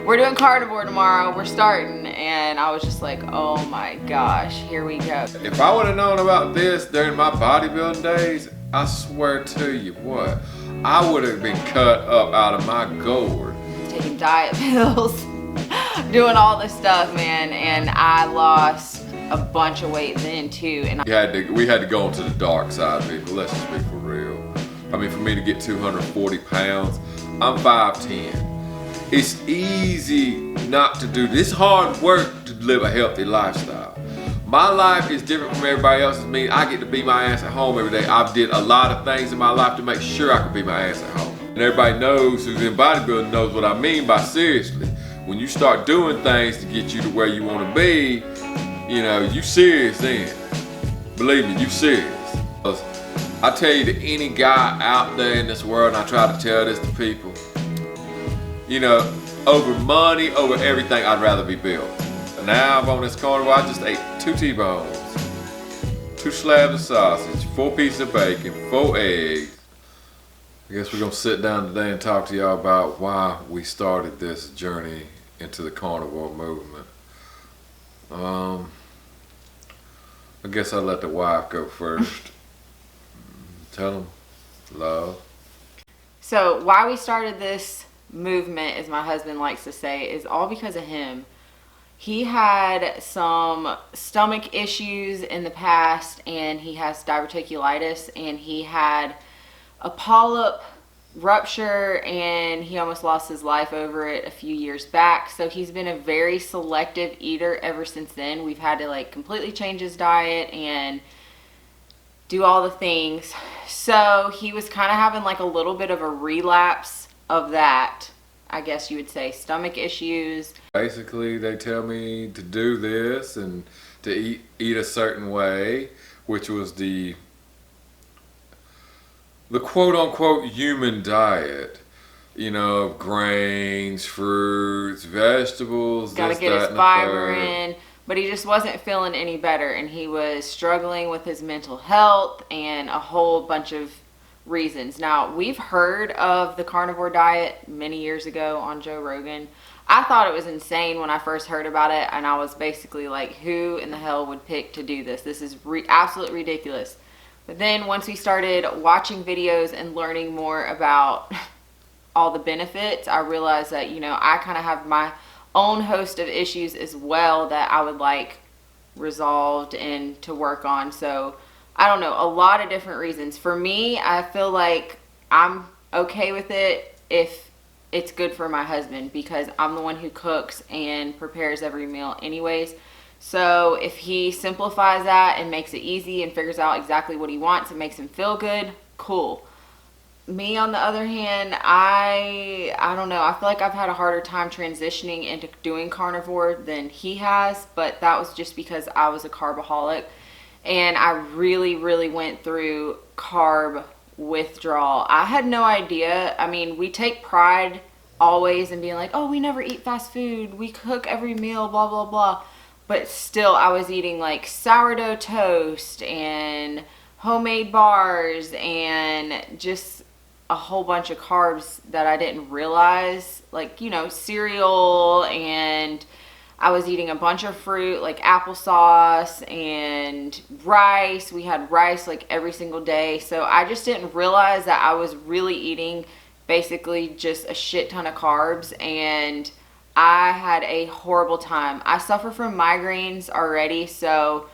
we're doing carnivore tomorrow, we're starting. And I was just like, oh my gosh, here we go. If I would have known about this during my bodybuilding days, I swear to you what, I would have been cut up out of my gourd. Taking diet pills, doing all this stuff, man, and I lost a bunch of weight then too. And we had to go into the dark side, people. Let's just be for real. I mean, for me to get 240 pounds, I'm 5'10". It's easy not to do this. Hard work to live a healthy lifestyle. My life is different from everybody else's. Me, I get to be my ass at home every day. I've did a lot of things in my life to make sure I can be my ass at home. And everybody knows who's in bodybuilding knows what I mean by seriously. When you start doing things to get you to where you want to be, you know, you serious then. Believe me, you serious. I tell you to any guy out there in this world, and I try to tell this to people, you know, over money, over everything, I'd rather be built. And now I'm on this carnivore, I just ate 2 T-bones, 2 slabs of sausage, 4 pieces of bacon, 4 eggs. I guess we're gonna sit down today and talk to y'all about why we started this journey into the carnivore movement. I guess I'll let the wife go first. Tell them, love. So why we started this movement, as my husband likes to say, is all because of him. He had some stomach issues in the past, and he has diverticulitis, and he had a polyp rupture, and he almost lost his life over it a few years back. So he's been a very selective eater ever since then. We've had to like completely change his diet and do all the things. So he was kind of having like a little bit of a relapse of that, I guess you would say, stomach issues. Basically, they tell me to do this and to eat a certain way, which was the quote-unquote human diet, you know, of grains, fruits, vegetables, gotta get his fiber in, but he just wasn't feeling any better, and he was struggling with his mental health and a whole bunch of reasons. Now, we've heard of the carnivore diet many years ago on Joe Rogan. I thought it was insane when I first heard about it, and I was basically like, who in the hell would pick to do this? This is absolutely ridiculous. But then once we started watching videos and learning more about all the benefits, I realized that, you know, I kind of have my own host of issues as well that I would like resolved and to work on. So I don't know, a lot of different reasons. For me, I feel like I'm okay with it if it's good for my husband, because I'm the one who cooks and prepares every meal anyways. So if he simplifies that and makes it easy and figures out exactly what he wants and makes him feel good, cool. Me, on the other hand, I don't know. I feel like I've had a harder time transitioning into doing carnivore than he has, but that was just because I was a carbaholic, and I really, really went through carb withdrawal. I had no idea. I mean, we take pride always in being like, oh, we never eat fast food, we cook every meal, blah, blah, blah. But still, I was eating like sourdough toast and homemade bars and just a whole bunch of carbs that I didn't realize, like, you know, cereal, and I was eating a bunch of fruit like applesauce and rice. We had rice like every single day. So I just didn't realize that I was really eating basically just a shit ton of carbs, and I had a horrible time. I suffer from migraines already, so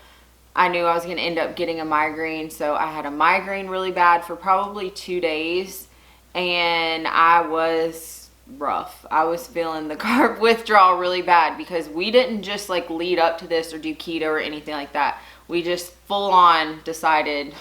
I knew I was going to end up getting a migraine. So I had a migraine really bad for probably 2 days, and I was rough. I was feeling the carb withdrawal really bad, because we didn't just like lead up to this or do keto or anything like that. We just full on decided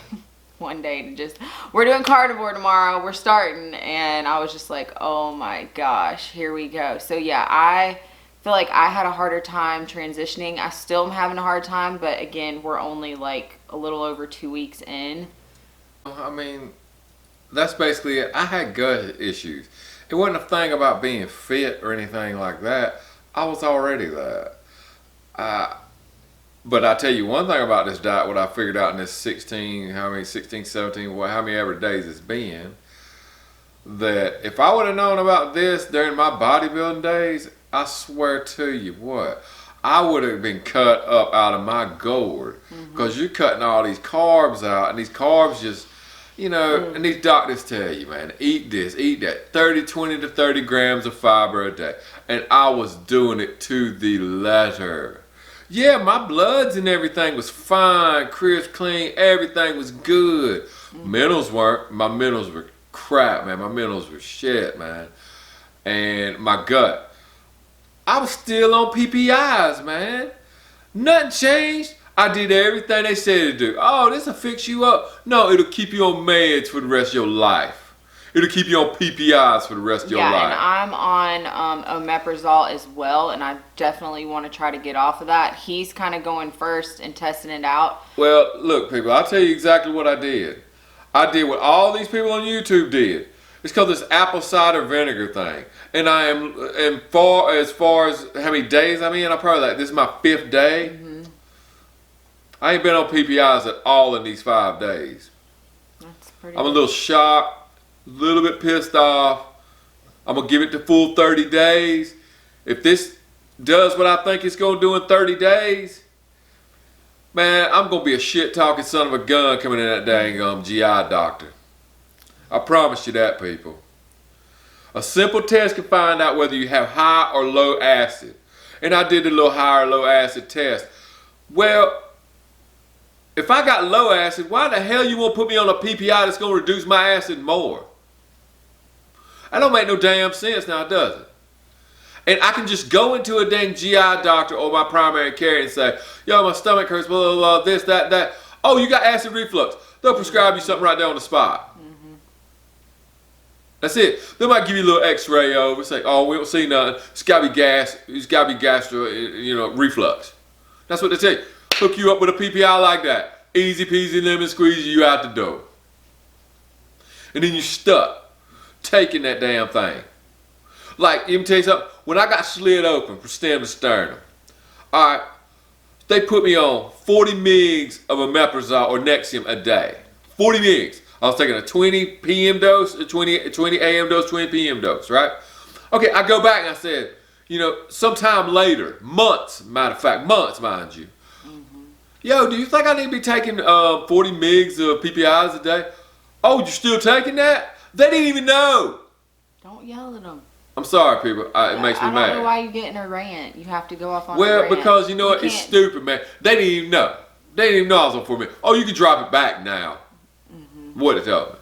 one day to just, we're doing carnivore tomorrow, we're starting. And I was just like, oh my gosh, here we go. So yeah, I feel like I had a harder time transitioning. I still am having a hard time, but again, we're only like a little over 2 weeks in. I mean, that's basically it. I had gut issues. It wasn't a thing about being fit or anything like that. I was already that. But I tell you one thing about this diet, what I figured out in this 17, how many ever days it's been, that if I would have known about this during my bodybuilding days, I swear to you what, I would have been cut up out of my gourd, because you're cutting all these carbs out, and these carbs just, and these doctors tell you, man, eat this, eat that, 20 to 30 grams of fiber a day. And I was doing it to the letter. Yeah, my bloods and everything was fine, crisp, clean, everything was good. Minerals weren't. My minerals were crap, man. My minerals were shit, man. And my gut, I was still on PPIs, man. Nothing changed. I did everything they said to do. Oh, this will fix you up. No, it'll keep you on meds for the rest of your life. It'll keep you on PPIs for the rest of your life. Yeah, and I'm on omeprazole as well, and I definitely want to try to get off of that. He's kind of going first and testing it out. Well, look, people, I'll tell you exactly what I did. I did what all these people on YouTube did. It's called this apple cider vinegar thing. And I am, as far as how many days I'm in, I'm probably this is my 5th day. I ain't been on PPIs at all in these 5 days. That's pretty I'm a little shocked. A little bit pissed off. I'm going to give it the full 30 days. If this does what I think it's going to do in 30 days, man, I'm going to be a shit-talking son of a gun coming in that dang GI doctor. I promise you that, people. A simple test can find out whether you have high or low acid. And I did a little high or low acid test. Well, if I got low acid, why the hell you want to put me on a PPI that's going to reduce my acid more? That don't make no damn sense now, does it? And I can just go into a dang GI doctor or my primary care and say, yo, my stomach hurts, blah, blah, blah, this, that, that. Oh, you got acid reflux. They'll prescribe you something right there on the spot. That's it. They might give you a little x-ray over, say, oh, we don't see nothing. It's got to be gas. It's got to be gastro, reflux. That's what they say. Hook you up with a PPI like that. Easy peasy lemon squeeze, you out the door. And then you stuck taking that damn thing. Like, let me tell you something. When I got slid open from stem to sternum, alright, they put me on 40 mgs of omeprazole or Nexium a day. 40 mgs. I was taking a 20 p.m. dose, a 20 a.m. dose, 20 p.m. dose, right? Okay, I go back and I said, sometime later, months, matter of fact, months, mind you. Yo, do you think I need to be taking 40 mgs of PPIs a day? Oh, you're still taking that? They didn't even know. Don't yell at them. I'm sorry, people. It makes me mad. I don't know why you're getting a rant. You have to go off on a Well, rant. because it's stupid, man. They didn't even know. They didn't even know I was on 4 minutes. Oh, you can drop it back now. What it told me.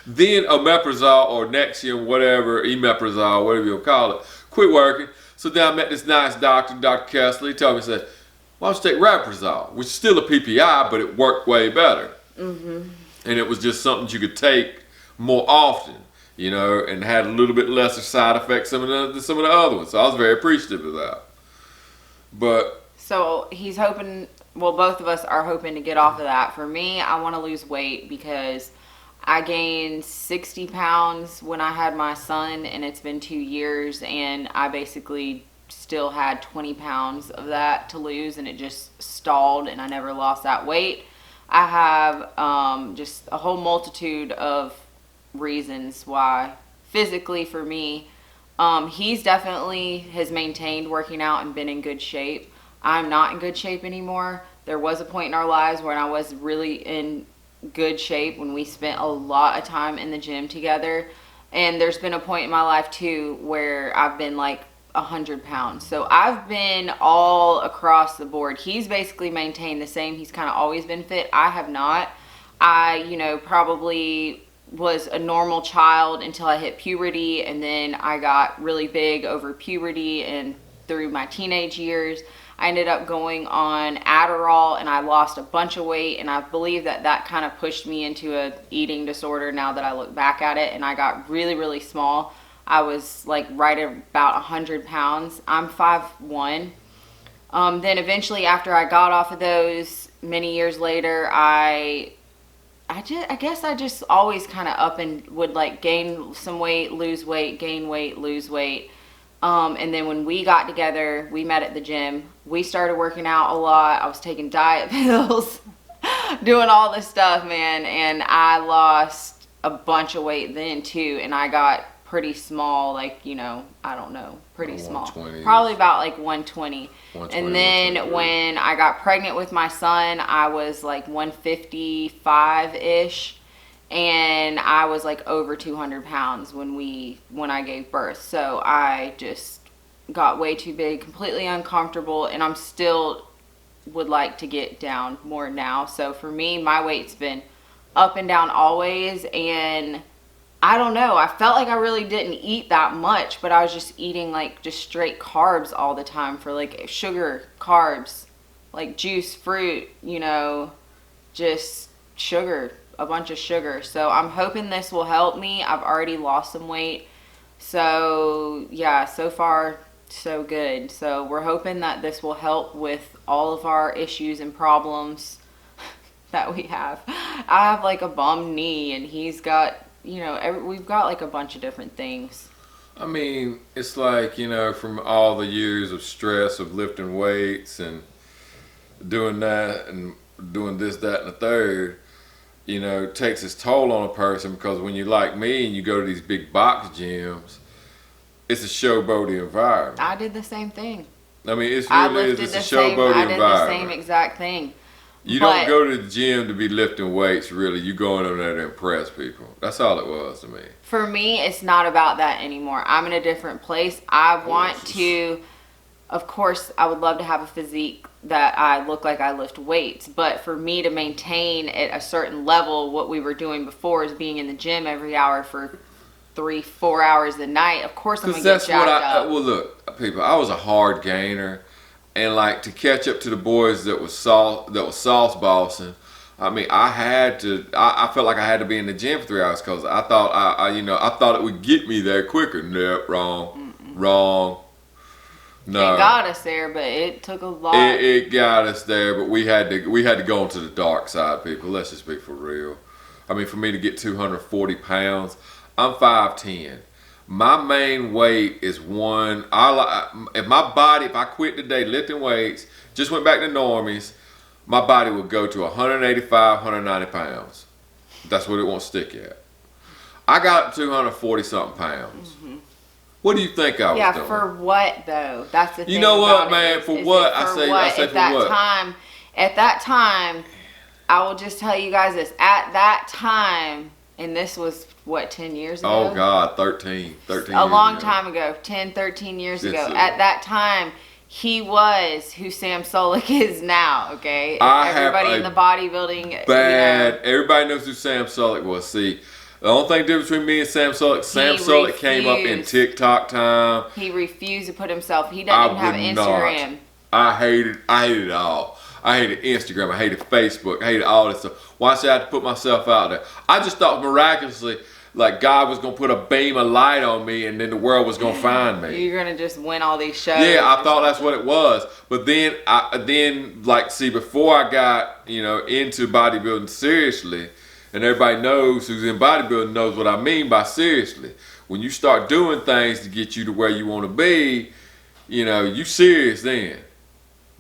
Then omeprazole or Nexium, whatever, emeprazole, whatever you'll call it, quit working. So then I met this nice doctor, Dr. Kessler. He told me, he said, why don't you take Raprazole, which is still a PPI, but it worked way better. And it was just something you could take more often, and had a little bit lesser side effects than some of the other ones. So I was very appreciative of that. But so he's hoping, well, both of us are hoping to get off of that. For me, I want to lose weight because I gained 60 pounds when I had my son, and it's been 2 years, and I basically still had 20 pounds of that to lose, and it just stalled, and I never lost that weight. I have just a whole multitude of reasons why physically for me. He's definitely has maintained working out and been in good shape. I'm not in good shape anymore. There was a point in our lives when I was really in good shape, when we spent a lot of time in the gym together. And there's been a point in my life too where I've been like 100 pounds. So I've been all across the board. He's basically maintained the same. He's kind of always been fit. I have not. I, probably was a normal child until I hit puberty, and then I got really big over puberty and through my teenage years. I ended up going on Adderall, and I lost a bunch of weight, and I believe that kind of pushed me into a eating disorder now that I look back at it, and I got really, really small. I was like right at about 100 pounds. I'm 5'1". Then eventually after I got off of those, many years later, I guess I just always kind of up and would like gain some weight, lose weight, gain weight, lose weight. And then when we got together, we met at the gym. We started working out a lot. I was taking diet pills, doing all this stuff, man. And I lost a bunch of weight then too. And I got pretty small, like, you know, I don't know, pretty small. 120s. Probably about like 120. 120, And then 123. when I got pregnant with my son, I was like 155-ish. And I was like over 200 pounds when I gave birth. So I just got way too big, completely uncomfortable, and I'm still would like to get down more now. So for me, my weight's been up and down always, and I don't know, I felt like I really didn't eat that much, but I was just eating like just straight carbs all the time, for like sugar, carbs, like juice, fruit, you know, just sugar, a bunch of sugar. So I'm hoping this will help me. I've already lost some weight. So yeah, so far so good. So we're hoping that this will help with all of our issues and problems that we have. I have like a bum knee, and he's got, you know, we've got like a bunch of different things. I mean, it's like, you know, from all the years of stress of lifting weights and doing that and doing this, that, and the third, you know, it takes its toll on a person, because when you're like me and you go to these big box gyms, it's a showboaty environment. I did the same thing. I mean, it's I really lifted it's a the same. showboaty I did environment. the same exact thing. You But- don't go to the gym to be lifting weights, really. You going over there to impress people. That's all it was to me. For me, it's not about that anymore. I'm in a different place. I want to, of course, I would love to have a physique that I look like I lift weights. But for me to maintain at a certain level, what we were doing before is being in the gym every hour for 3-4 hours a night. Of course, I'm going to get jacked up. Well, look, people, I was a hard gainer. And like, to catch up to the boys that was sauce bossing, I mean, I felt like I had to be in the gym for 3 hours, because I thought I thought it would get me there quicker. Nope, wrong. No. It got us there, but it took a lot. It got us there, but we had to go into the dark side, people. Let's just be for real. I mean, for me to get 240 pounds, I'm 5'10". My main weight is if I quit today lifting weights, just went back to normies, my body would go to 185, 190 pounds. That's what it won't stick at. I got up to 240 something pounds. Mm-hmm. What do you think I was doing? Yeah, for what though? That's the thing. You know what, about man? it. For Is what? it I for say what? for what? At that time, I will just tell you guys this. At that time, and this was what, 10 years ago? Oh God, 13 years a long ago. time ago, 10, 13 years ago. It's At that time, he was who Sam Solik is now, okay? I Everybody have in the bodybuilding, bad. Everybody knows who Sam Solik was. See, the only thing difference between me and Sam Solik came up in refused. TikTok time. he refused to put himself, he doesn't even have Instagram. I hated it all. I hated Instagram. I hated Facebook. I hated all this stuff. Why should I have to put myself out there? I just thought miraculously, like, God was gonna put a beam of light on me, and then the world was gonna find me. You're gonna just win all these shows. Yeah, I thought that's what it was. But then, before I got, into bodybuilding seriously, and everybody knows who's in bodybuilding knows what I mean by seriously. When you start doing things to get you to where you want to be, you serious then.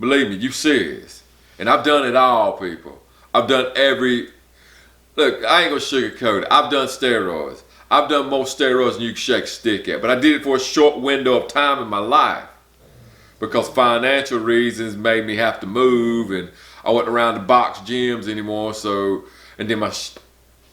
Believe me, you serious. And I've done it all, people. I've done look, I ain't gonna sugarcoat it. I've done steroids. I've done more steroids than you can shake a stick at. But I did it for a short window of time in my life, because financial reasons made me have to move, and I wasn't around the box gyms anymore. So, and then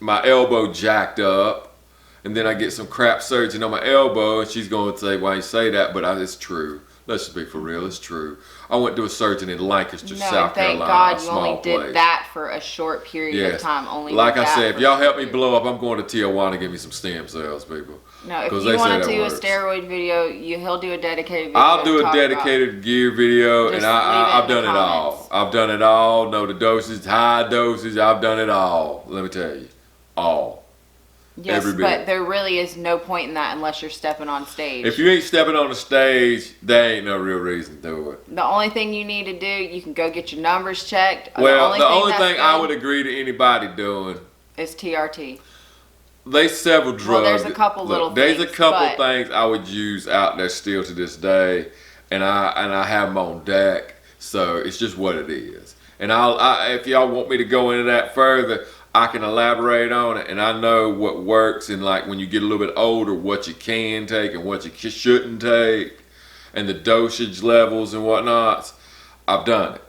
my elbow jacked up, and then I get some crap surgery on my elbow, and she's going to say, why you say that? But it's true. Let's just be for real. It's true. I went to a surgeon in Lancaster, South thank Carolina. God a you small only did place. that for a short period of time. Only like did I that said, if for y'all a help me short blow up, I'm going to Tijuana to give me some stem cells, people. No, if 'Cause you they say want to that do works. a steroid video, he'll do a dedicated video. I'll do a talk dedicated gear video, Just and leave it I've in the done it all. comments. I've done it all. Know the dosage, high dosage. I've done it all. Let me tell you, all. Yes, every bit. but there really is no point in that unless you're stepping on stage. If you ain't stepping on the stage, there ain't no real reason to do it. The only thing you need to do, you can go get your numbers checked. Well, the only that's thing I good would agree to anybody doing, is TRT. there's several drugs. Well, there's a couple little There's things, a couple but- things I would use out there still to this day, and I have them on deck. So it's just what it is. And if y'all want me to go into that further, I can elaborate on it, and I know what works, and like when you get a little bit older, what you can take and what you shouldn't take, and the dosage levels and whatnots. I've done it.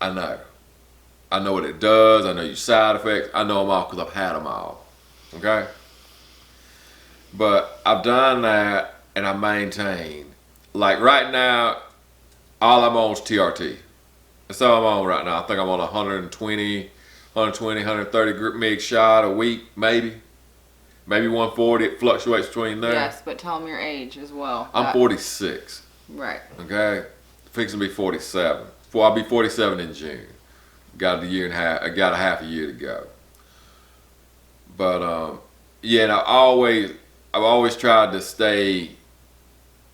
I know. I know what it does. I know your side effects. I know them all because I've had them all. Okay? But I've done that, and I maintain. Like right now, all I'm on is TRT. That's all I'm on right now. I think I'm on 130 group mig shot a week, maybe 140. It fluctuates between there. Yes, but tell them your age as well. I'm 46. Right. Okay, fixing to be 47. I'll be 47 in June. Got a year and a half. I got a half a year to go. But yeah, and I've always tried to stay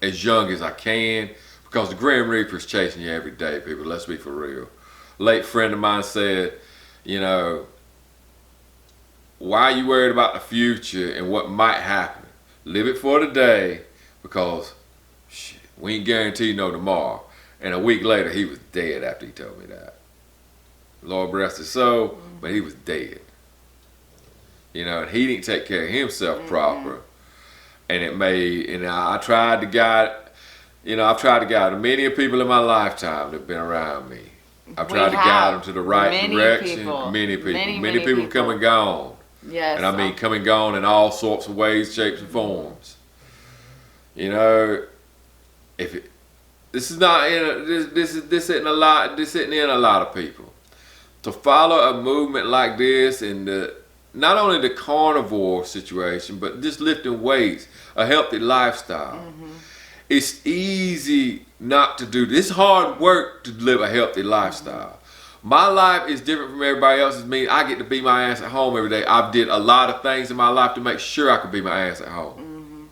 as young as I can because the Grim Reaper's chasing you every day, people. Let's be for real. Late friend of mine said, you know, why are you worried about the future and what might happen? Live it for today because shit, we ain't guaranteed no tomorrow. And a week later, he was dead after he told me that. Lord rest his soul, but he was dead. You know, and he didn't take care of himself proper. And I tried to guide, I've tried to guide many people in my lifetime that have been around me. I've tried to guide them to the right direction. Many people come and gone. Yes. And I mean come and gone in all sorts of ways, shapes, and forms. You know, this isn't in a lot of people. To follow a movement like this in not only the carnivore situation, but just lifting weights, a healthy lifestyle. It's easy not to do this. It's hard work to live a healthy lifestyle. My life is different from everybody else's. Means I get to be my ass at home every day. I've did a lot of things in my life to make sure I could be my ass at home.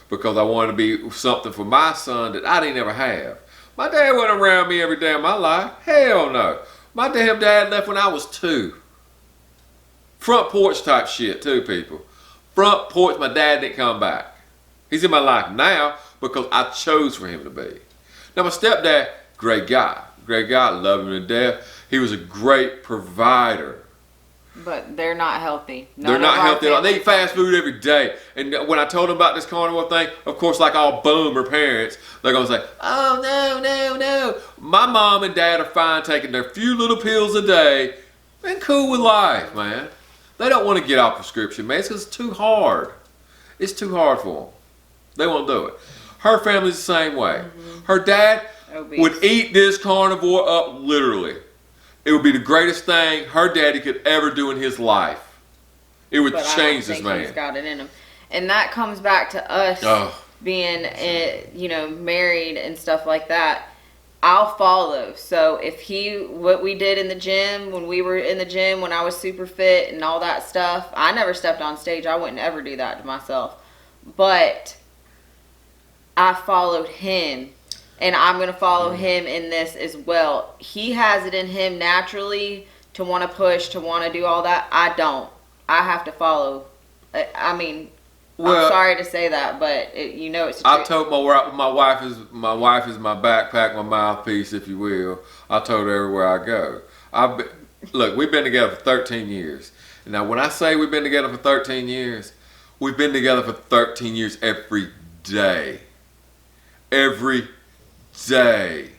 Because I wanted to be something for my son that I didn't ever have. My dad wasn't around me every day of my life. Hell no. My damn dad left when I was 2. Front porch type shit too, people. Front porch, my dad didn't come back. He's in my life now because I chose for him to be. Now my stepdad, great guy, love him to death. He was a great provider. But they're not healthy. They're not healthy at all. They eat fast food every day. And when I told them about this carnivore thing, of course, like all boomer parents, they're going to say, oh, no. My mom and dad are fine taking their few little pills a day and cool with life, man. They don't want to get off prescription, man. It's because it's too hard. It's too hard for them. They won't do it. Her family's the same way. Her dad would eat this carnivore up literally. It would be the greatest thing her daddy could ever do in his life. It would change this man. He's got it in him. And that comes back to us being, married and stuff like that. I'll follow. So if what we did in the gym, when we were in the gym, when I was super fit and all that stuff, I never stepped on stage. I wouldn't ever do that to myself. But I followed him. And I'm going to follow him in this as well. He has it in him naturally to want to push, to want to do all that. I don't. I have to follow. I mean, I'm sorry to say that, but it's the truth. I told my wife is my backpack, my mouthpiece, if you will. I told her everywhere I go. Look, we've been together for 13 years. Now, when I say we've been together for 13 years, we've been together for 13 years every day. Every day.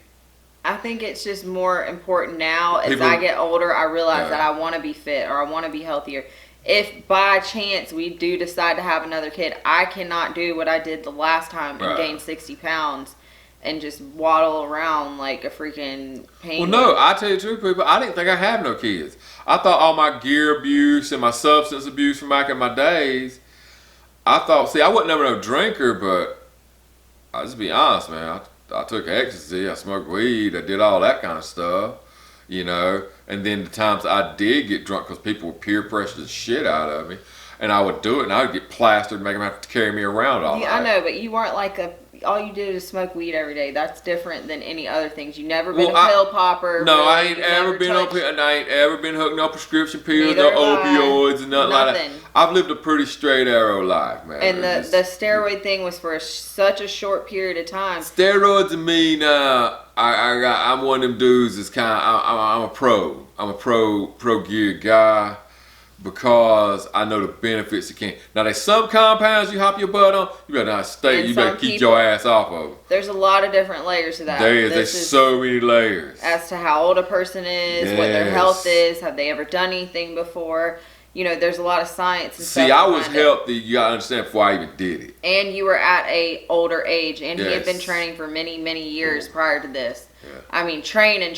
I think it's just more important now as I get older. I realize that I want to be fit or I want to be healthier. If by chance we do decide to have another kid, I cannot do what I did the last time and gain 60 pounds and just waddle around like a freaking penguin. Well, no, I tell you the truth, people, I didn't think I had no kids. I thought all my gear abuse and my substance abuse from back in my days, I wasn't never no drinker, but I'll just be honest, man. I took ecstasy, I smoked weed, I did all that kind of stuff, and then the times I did get drunk because people would peer pressure the shit out of me, and I would do it, and I would get plastered and make them have to carry me around all night. I know, but you weren't like all you did is smoke weed every day. That's different than any other things. You never been a pill popper. No, really. I ain't ever been on pill, and I ain't ever been hooked no prescription pills, no opioids, and nothing like that. I've lived a pretty straight arrow life, man. And the steroid thing was for such a short period of time. Steroids to me now, I'm one of them dudes that's kind of, I'm a pro. I'm a pro gear guy. Because I know the benefits it can. Now there's some compounds you hop your butt on, you better not stay. You better keep your ass off of them. There's a lot of different layers to that. There's so many layers. As to how old a person is, what their health is, have they ever done anything before. You know, there's a lot of science and stuff. See, I was healthy, you gotta understand, before I even did it. And you were at a older age, and he had been training for many, many years prior to this. Yeah. I mean, training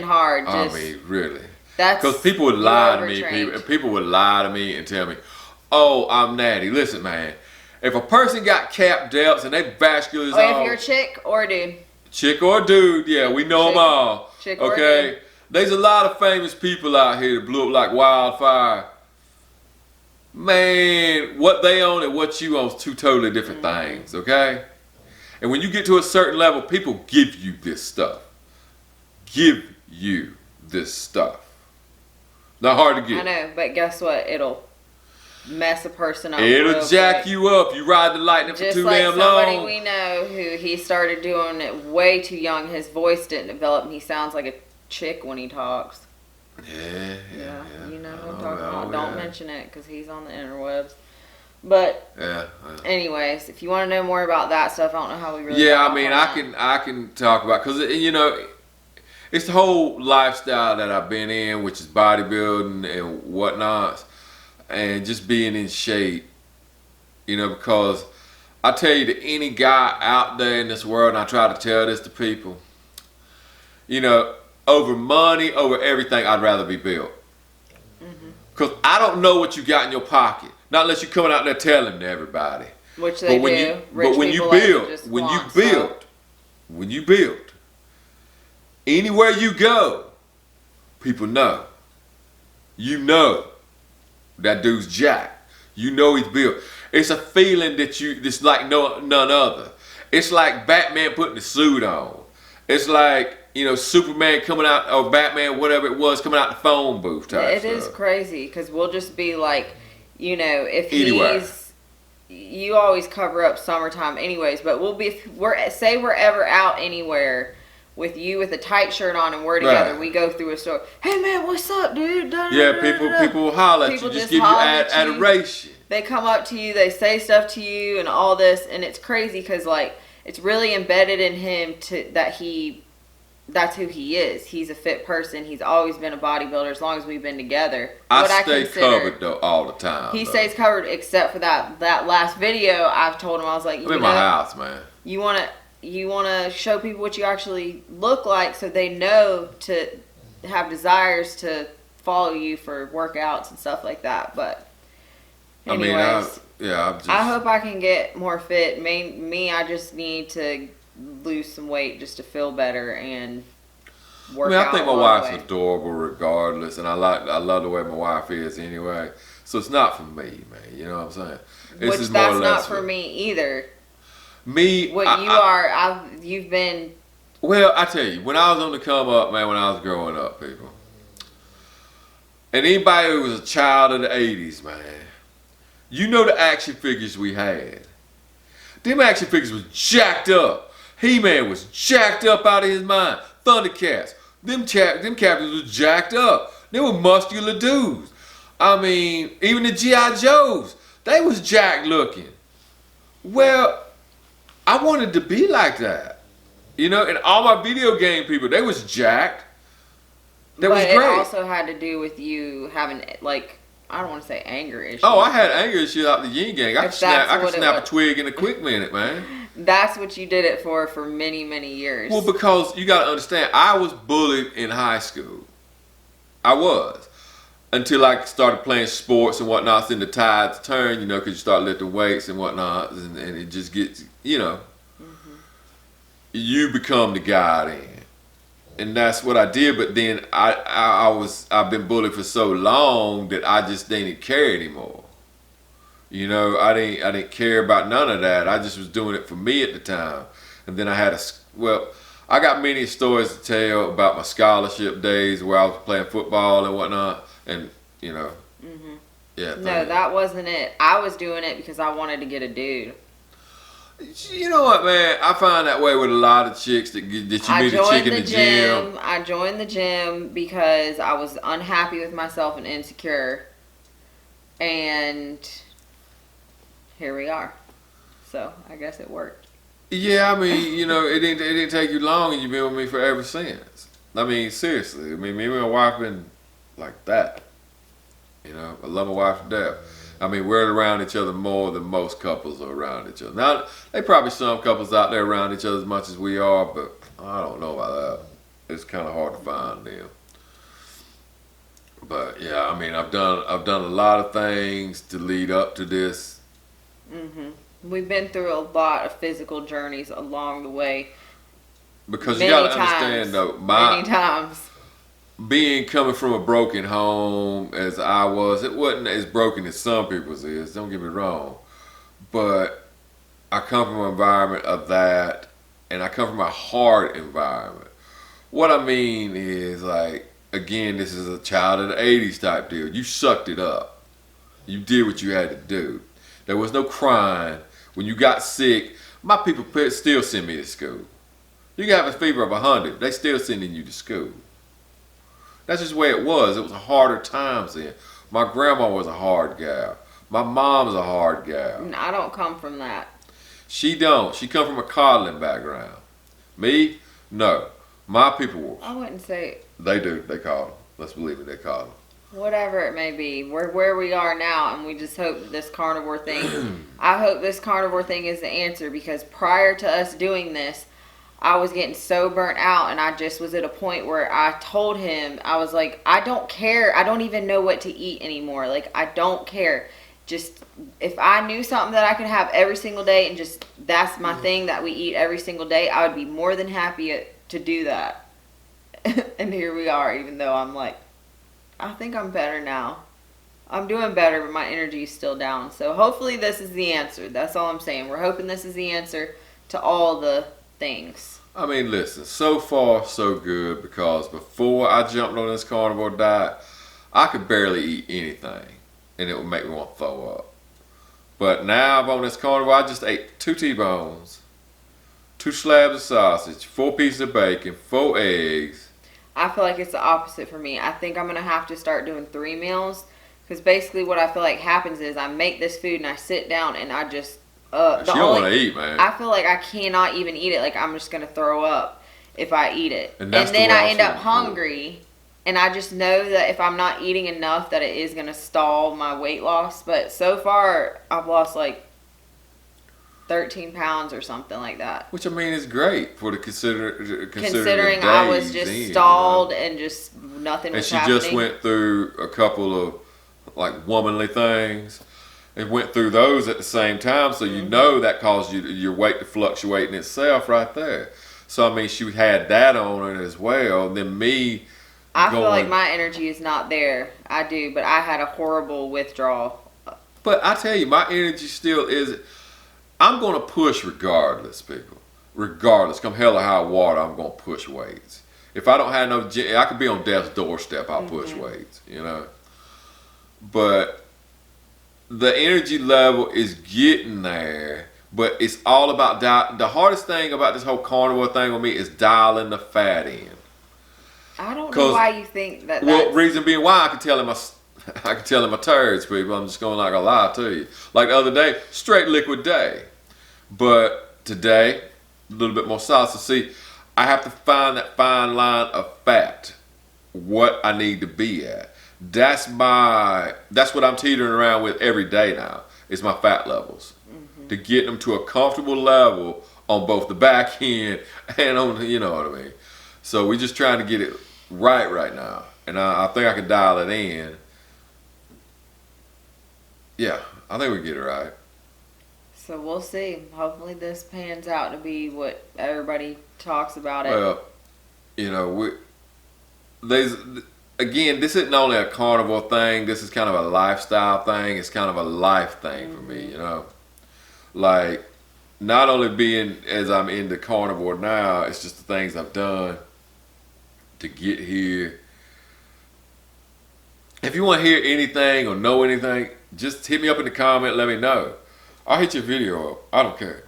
hard. I mean, really. Because people would lie to me. People would lie to me and tell me, "Oh, I'm natty." Listen, man. If a person got cap delts and they vasculars if you're a chick or a dude. Chick or a dude, yeah, we know them all. Chick or a dude. There's a lot of famous people out here that blew up like wildfire. Man, what they own and what you own is two totally different things, okay? And when you get to a certain level, people give you this stuff. Give you this stuff. Not hard to get. I know, but guess what? It'll mess a person up. It'll jack you up. You ride the lightning for too damn long. Just like somebody we know who he started doing it way too young. His voice didn't develop, and he sounds like a chick when he talks. Yeah. You know what I'm talking about. Don't mention it because he's on the interwebs. But anyways, if you want to know more about that stuff, I don't know how we really. Yeah, I mean, I can talk about, because you know, it's the whole lifestyle that I've been in, which is bodybuilding and whatnot, and just being in shape. You know, because I tell you, to any guy out there in this world, and I try to tell this to people, you know, over money, over everything, I'd rather be built. Because I don't know what you got in your pocket, not unless you're coming out there telling everybody. Which they do. But when you build, anywhere you go, people know. You know that dude's jacked. You know he's built. It's a feeling that's like none other. It's like Batman putting the suit on. It's like, you know, Superman coming out, or Batman, whatever it was, coming out the phone booth type It is crazy, because we'll just be like, you know, if anywhere. You always cover up summertime anyways, but we're ever out anywhere with you with a tight shirt on and we're together, we go through a store. Hey man, what's up, dude? People will holler at you, just give you adoration. They come up to you, they say stuff to you and all this, and it's crazy because like it's really embedded in him that's who he is. He's a fit person. He's always been a bodybuilder as long as we've been together. I stay covered though all the time. He stays covered except for that last video. I've told him, I was like, I'm in my house, man. You wanna show people what you actually look like so they know to have desires to follow you for workouts and stuff like that. But anyways, I hope I can get more fit. I just need to lose some weight just to feel better and work out. I think my wife's adorable regardless, and I love the way my wife is anyway. So it's not for me, man. You know what I'm saying? That's not for me either. You've been. Well, I tell you, when I was on the come up, man, when I was growing up, people, and anybody who was a child of the '80s, man, you know the action figures we had. Them action figures was jacked up. He-Man was jacked up out of his mind. Thundercats, them captains was jacked up. They were muscular dudes. I mean, even the G.I. Joes, they was jacked looking. Well, I wanted to be like that. You know, and all my video game people, they was jacked. That was great. But it also had to do with you having, like, I don't want to say anger issues. Oh, I had anger issues out the yin gang. I could snap a twig in a quick minute, man. That's what you did it for many, many years. Well, because you got to understand, I was bullied in high school. I was. Until I started playing sports and whatnot, then the tides turn, you know, because you start lifting weights and whatnot, and it just gets, you know, you become the guy then. And that's what I did, but then I've been bullied for so long that I just didn't care anymore. You know, I didn't care about none of that. I just was doing it for me at the time. And then I had I got many stories to tell about my scholarship days where I was playing football and whatnot. And, you know, yeah. No, that wasn't it. I was doing it because I wanted to get a dude. You know what, man? I find that way with a lot of chicks that you meet a chick in the gym. I joined the gym because I was unhappy with myself and insecure. And here we are. So I guess it worked. Yeah, I mean, you know, it didn't take you long, and you've been with me for ever since. I mean, seriously. I mean, me and my wife been like that. You know, I love my wife to death. I mean, we're around each other more than most couples are around each other. Now, they probably some couples out there around each other as much as we are, but I don't know about that. It's kind of hard to find them. But yeah, I mean, I've done a lot of things to lead up to this. We've been through a lot of physical journeys along the way. Because you gotta understand though, many times. Coming from a broken home as I was, it wasn't as broken as some people's is, don't get me wrong. But I come from an environment of that, and I come from a hard environment. What I mean is, like, again, this is a child of the 80s type deal. You sucked it up. You did what you had to do. There was no crying. When you got sick, my people still send me to school. You can have a fever of 100, they still sending you to school. That's just the way it was. It was harder times then. My grandma was a hard gal. My mom's a hard gal. I don't come from that. She don't. She come from a coddling background. Me? No. My people were. I wouldn't say. They do. They coddle. Let's believe it. They coddle. Whatever it may be. We're where we are now, and we just hope that this carnivore thing, I hope this carnivore thing is the answer, because prior to us doing this, I was getting so burnt out, and I just was at a point where I told him, I was like, I don't care. I don't even know what to eat anymore. Like, I don't care. Just, if I knew something that I could have every single day and just, that's my thing that we eat every single day, I would be more than happy to do that. And here we are, even though I'm like, I think I'm better now. I'm doing better, but my energy is still down. So hopefully this is the answer. That's all I'm saying. We're hoping this is the answer to all the things. I mean, listen, so far so good, because before I jumped on this carnivore diet, I could barely eat anything, and it would make me want to throw up. But now I'm on this carnivore, I just ate 2 T-bones, 2 slabs of sausage, 4 pieces of bacon, 4 eggs. I feel like it's the opposite for me. I think I'm going to have to start doing 3 meals, because basically what I feel like happens is I make this food and I sit down and I just She don't want to eat, man. I feel like I cannot even eat it. Like, I'm just going to throw up if I eat it. And then I end up hungry. And I just know that if I'm not eating enough, that it is going to stall my weight loss. But so far, I've lost like 13 pounds or something like that. Which, I mean, is great for the considering I was just stalled, and just nothing was happening. And she just went through a couple of, like, womanly things. And went through those at the same time, so you know that caused your weight to fluctuate in itself right there. So I mean, she had that on it as well. And then me, I feel like my energy is not there. I do, but I had a horrible withdrawal. But I tell you, my energy still is. I'm going to push regardless, people. Regardless, come hell or high water, I'm going to push weights. If I don't have no, I could be on death's doorstep. I'll push weights, you know. But the energy level is getting there, but it's all about the hardest thing about this whole carnivore thing with me is dialing the fat in. I don't know why you think that. Well, reason being why I can tell him my turds, people. I'm just going to lie to you. Like the other day, straight liquid day, but today a little bit more solid. So see, I have to find that fine line of fat, what I need to be at. That's what I'm teetering around with every day now, is my fat levels. To get them to a comfortable level on both the back end and on, you know what I mean. So we're just trying to get it right now. And I think I can dial it in. Yeah, I think we can get it right. So we'll see. Hopefully this pans out to be what everybody talks about it. Well, you know, again, this isn't only a carnivore thing. This is kind of a lifestyle thing. It's kind of a life thing for me, you know. Like, not only being as I'm into carnivore now, it's just the things I've done to get here. If you want to hear anything or know anything, just hit me up in the comment. Let me know. I'll hit your video up. I don't care.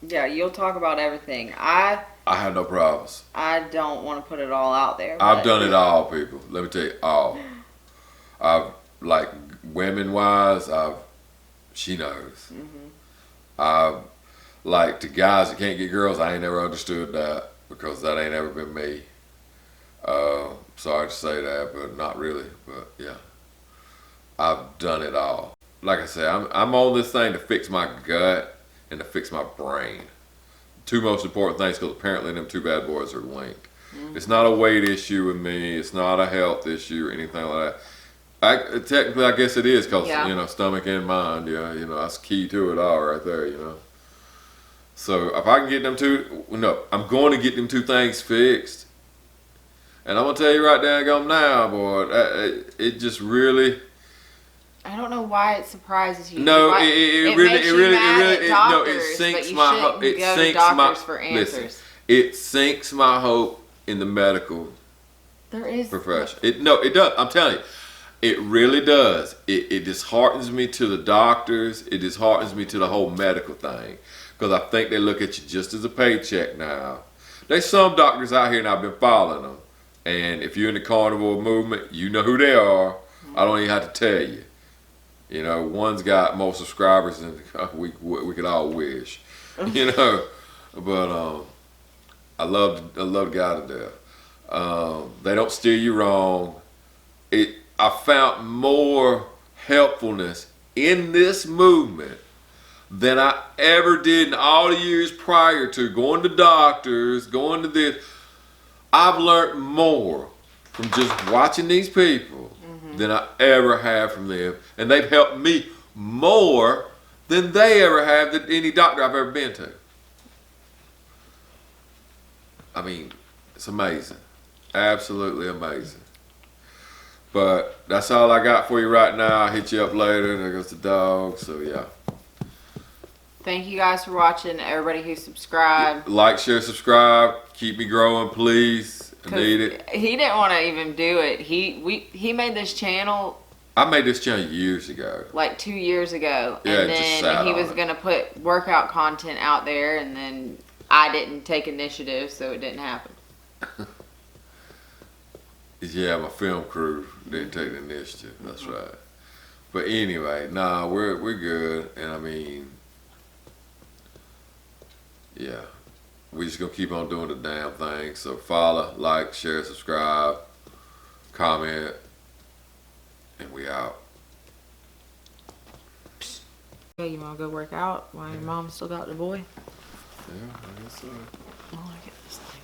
Yeah, you'll talk about everything. I have no problems. I don't want to put it all out there. I've done it all, people. Let me tell you, all. I've, like, women-wise, she knows. I've, like, to guys that can't get girls, I ain't never understood that because that ain't ever been me. Sorry to say that, but not really. But yeah, I've done it all. Like I said, I'm on this thing to fix my gut and to fix my brain. Two most important things, because apparently them two bad boys are linked. It's not a weight issue with me. It's not a health issue or anything like that. Technically, I guess it is, because you know, stomach and mind. Yeah, you know, that's key to it all right there. You know. So if I can get them two, no, I'm going to get them two things fixed. And I'm gonna tell you right down now, boy, it just really. I don't know why it surprises you. No, it sinks my hope. It sinks my listen. It sinks my hope in the medical profession. It does. I'm telling you, it really does. It disheartens me to the doctors. It disheartens me to the whole medical thing, because I think they look at you just as a paycheck now. There's some doctors out here, and I've been following them. And if you're in the carnivore movement, you know who they are. I don't even have to tell you. You know, one's got more subscribers than we could all wish. You know, but I love the guy to death. They don't steer you wrong. I found more helpfulness in this movement than I ever did in all the years prior to going to doctors, going to this. I've learned more from just watching these people than I ever have from them. And they've helped me more than they ever have than any doctor I've ever been to. I mean, it's amazing. Absolutely amazing. But that's all I got for you right now. I'll hit you up later. There goes the dog. So, yeah. Thank you guys for watching. Everybody who subscribed. Like, share, subscribe. Keep me growing, please. I need it. He didn't want to even do it. He made this channel. I made this channel years ago. Like 2 years ago. Yeah, and then he was going to put workout content out there, and then I didn't take initiative, so it didn't happen. Yeah, my film crew didn't take the initiative. That's right. But anyway, nah, we're good. And I mean, yeah, we just gonna keep on doing the damn thing. So follow, like, share, subscribe, comment, and we out. Yeah, you wanna go work out while your mom still got the boy? Yeah, I guess so. Oh, I get this thing.